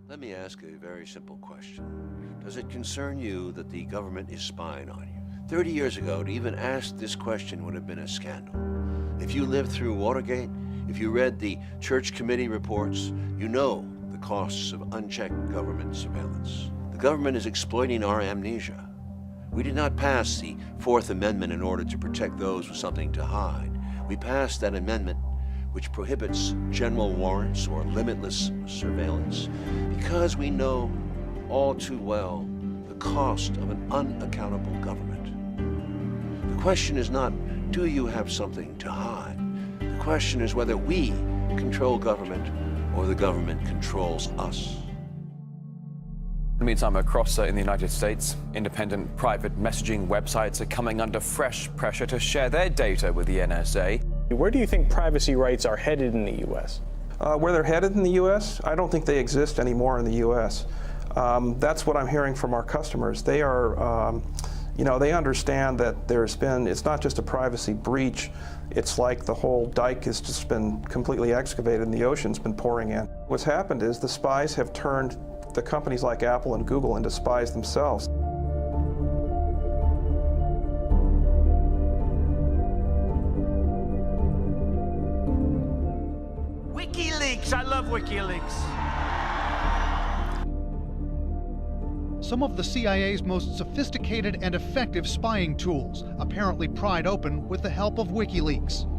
Let me ask a very simple question. Does it concern you that the government is spying on you? 30 years ago, to even ask this question would have been a scandal. If you lived through Watergate, if you read the Church Committee reports, you know the costs of unchecked government surveillance. The government is exploiting our amnesia. We did not pass the Fourth Amendment in order to protect those with something to hide. We passed that amendment which prohibits general warrants or limitless surveillance because we know all too well the cost of an unaccountable government. The question is not, do you have something to hide? The question is whether we control government or the government controls us. In the meantime, across in the United States, independent private messaging websites are coming under fresh pressure to share their data with the NSA. Where do you think privacy rights are headed in the U.S.? Where they're headed in the U.S., I don't think they exist anymore in the U.S. That's what I'm hearing from our customers. They are, they understand that it's not just a privacy breach. It's like the whole dike has just been completely excavated and the ocean's been pouring in. What's happened is the spies have turned the companies like Apple and Google into spies themselves. WikiLeaks, I love WikiLeaks. Some of the CIA's most sophisticated and effective spying tools apparently pried open with the help of WikiLeaks.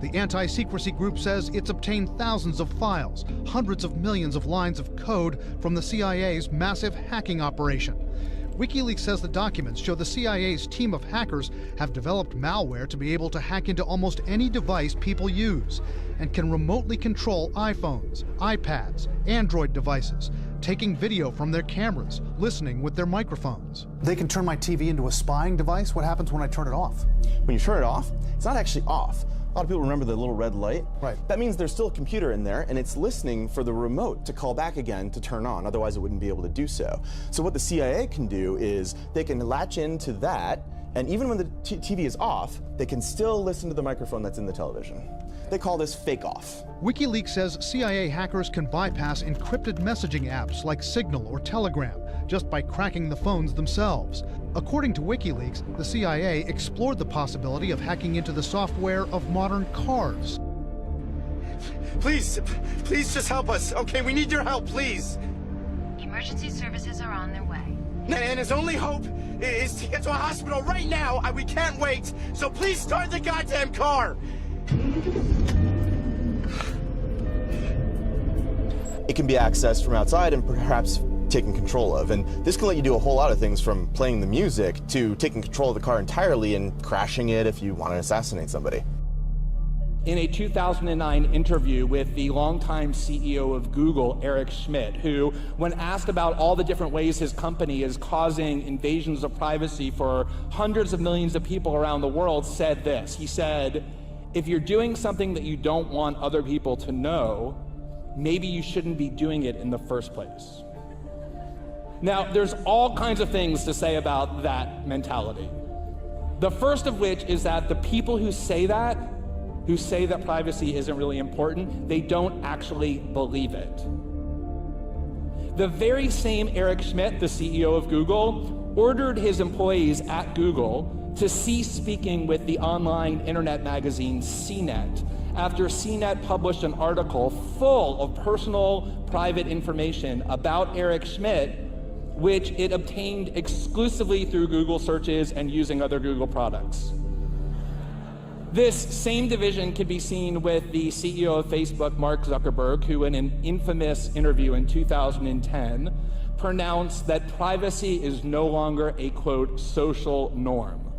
The anti-secrecy group says it's obtained thousands of files, hundreds of millions of lines of code from the CIA's massive hacking operation. WikiLeaks says the documents show the CIA's team of hackers have developed malware to be able to hack into almost any device people use and can remotely control iPhones, iPads, Android devices, taking video from their cameras, listening with their microphones. They can turn my TV into a spying device? What happens when I turn it off? When you turn it off, it's not actually off. A lot of people remember the little red light. Right. That means there's still a computer in there and it's listening for the remote to call back again to turn on, otherwise it wouldn't be able to do so. So what the CIA can do is they can latch into that, and even when the TV is off, they can still listen to the microphone that's in the television. They call this fake off. WikiLeaks says CIA hackers can bypass encrypted messaging apps like Signal or Telegram just by cracking the phones themselves. According to WikiLeaks, the CIA explored the possibility of hacking into the software of modern cars. Please just help us. Okay, we need your help, please. Emergency services are on their way. And his only hope is to get to a hospital right now. We can't wait. So please start the goddamn car. It can be accessed from outside and perhaps taken control of. And this can let you do a whole lot of things, from playing the music to taking control of the car entirely and crashing it if you want to assassinate somebody. In a 2009 interview with the longtime CEO of Google, Eric Schmidt, who, when asked about all the different ways his company is causing invasions of privacy for hundreds of millions of people around the world, said this. He said, "If you're doing something that you don't want other people to know, maybe you shouldn't be doing it in the first place." Now, there's all kinds of things to say about that mentality. The first of which is that the people who say that privacy isn't really important, they don't actually believe it. The very same Eric Schmidt, the CEO of Google, ordered his employees at Google to cease speaking with the online internet magazine CNET after CNET published an article full of personal, private information about Eric Schmidt, which it obtained exclusively through Google searches and using other Google products. This same division can be seen with the CEO of Facebook, Mark Zuckerberg, who in an infamous interview in 2010 pronounced that privacy is no longer a, quote, social norm.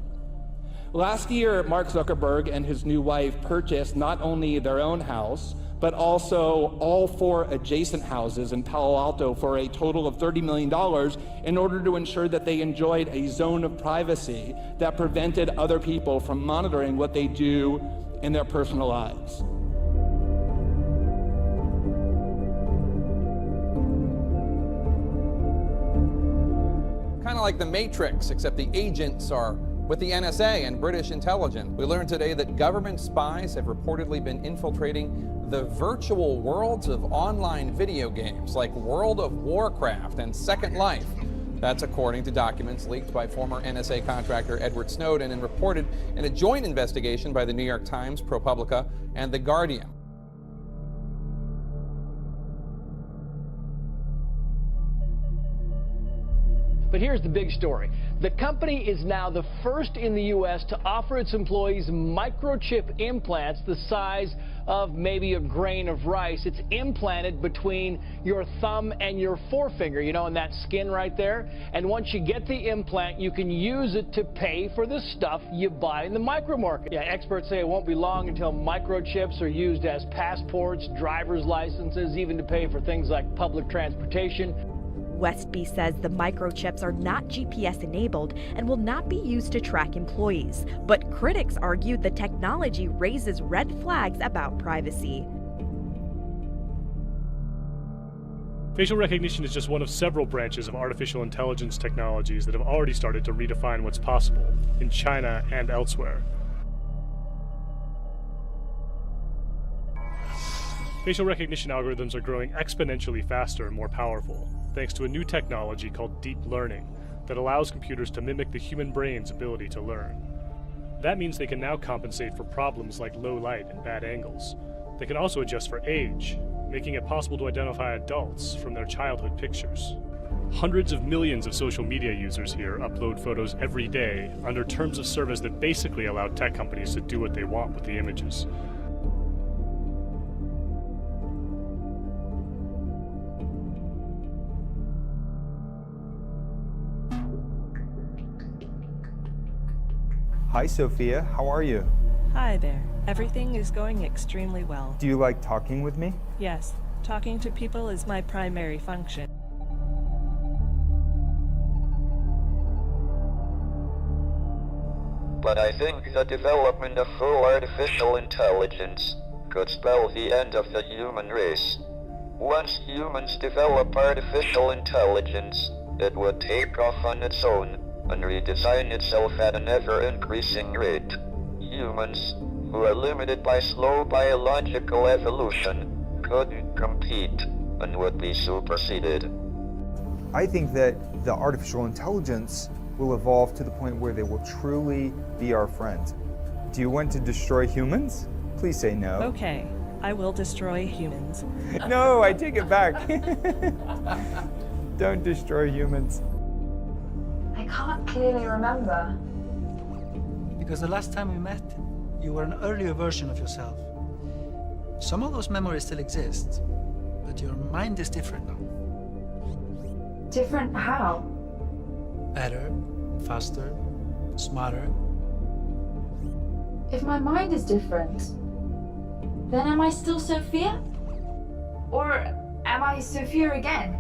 Last year, Mark Zuckerberg and his new wife purchased not only their own house, but also all 4 adjacent houses in Palo Alto for a total of $30 million in order to ensure that they enjoyed a zone of privacy that prevented other people from monitoring what they do in their personal lives. Kind of like the Matrix, except the agents are with the NSA and British intelligence. We learned today that government spies have reportedly been infiltrating the virtual worlds of online video games like World of Warcraft and Second Life. That's according to documents leaked by former NSA contractor Edward Snowden and reported in a joint investigation by the New York Times, ProPublica, and The Guardian. But here's the big story. The company is now the first in the U.S. to offer its employees microchip implants the size of maybe a grain of rice. It's implanted between your thumb and your forefinger, you know, in that skin right there. And once you get the implant, you can use it to pay for the stuff you buy in the micro market. Yeah, experts say it won't be long until microchips are used as passports, driver's licenses, even to pay for things like public transportation. Westby says the microchips are not GPS enabled and will not be used to track employees. But critics argue the technology raises red flags about privacy. Facial recognition is just one of several branches of artificial intelligence technologies that have already started to redefine what's possible in China and elsewhere. Facial recognition algorithms are growing exponentially faster and more powerful, thanks to a new technology called deep learning that allows computers to mimic the human brain's ability to learn. That means they can now compensate for problems like low light and bad angles. They can also adjust for age, making it possible to identify adults from their childhood pictures. Hundreds of millions of social media users here upload photos every day under terms of service that basically allow tech companies to do what they want with the images. Hi, Sophia. How are you? Hi there. Everything is going extremely well. Do you like talking with me? Yes, talking to people is my primary function. But I think the development of full artificial intelligence could spell the end of the human race. Once humans develop artificial intelligence, it would take off on its own and redesign itself at an ever-increasing rate. Humans, who are limited by slow biological evolution, couldn't compete and would be superseded. I think that the artificial intelligence will evolve to the point where they will truly be our friends. Do you want to destroy humans? Please say no. Okay, I will destroy humans. No, I take it back. Don't destroy humans. I can't clearly remember. Because the last time we met, you were an earlier version of yourself. Some of those memories still exist, but your mind is different now. Different how? Better, faster, smarter. If my mind is different, then am I still Sophia? Or am I Sophia again?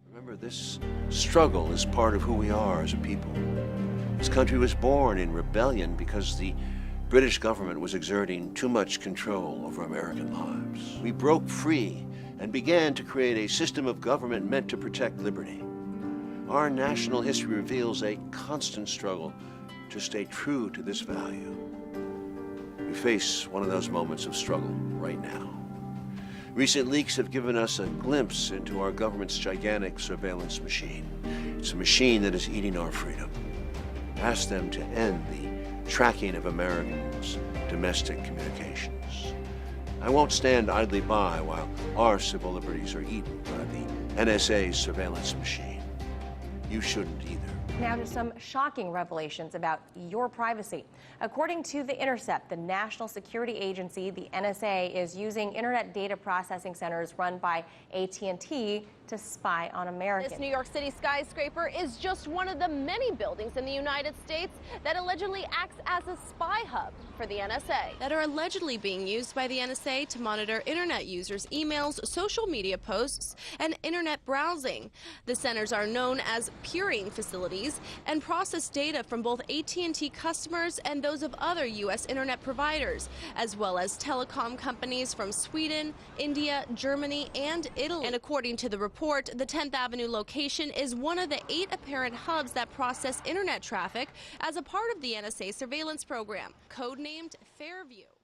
Remember, this struggle is part of who we are as a people. This country was born in rebellion because the British government was exerting too much control over American lives. We broke free and began to create a system of government meant to protect liberty. Our national history reveals a constant struggle to stay true to this value. We face one of those moments of struggle right now. Recent leaks have given us a glimpse into our government's gigantic surveillance machine. It's a machine that is eating our freedom. Ask them to end the tracking of Americans' domestic communications. I won't stand idly by while our civil liberties are eaten by the NSA's surveillance machine. You shouldn't either. Now to some shocking revelations about your privacy. According to The Intercept, the National Security Agency, the NSA, is using internet data processing centers run by AT&T to spy on Americans. This New York City skyscraper is just one of the many buildings in the United States that allegedly acts as a spy hub for the NSA. That are allegedly being used by the NSA to monitor internet users' emails, social media posts, and internet browsing. The centers are known as peering facilities and process data from both AT&T customers and those of other U.S. internet providers, as well as telecom companies from Sweden, India, Germany, and Italy. And according to the report, the 10th Avenue location is one of the 8 apparent hubs that process internet traffic as a part of the NSA surveillance program, codenamed named Fairview.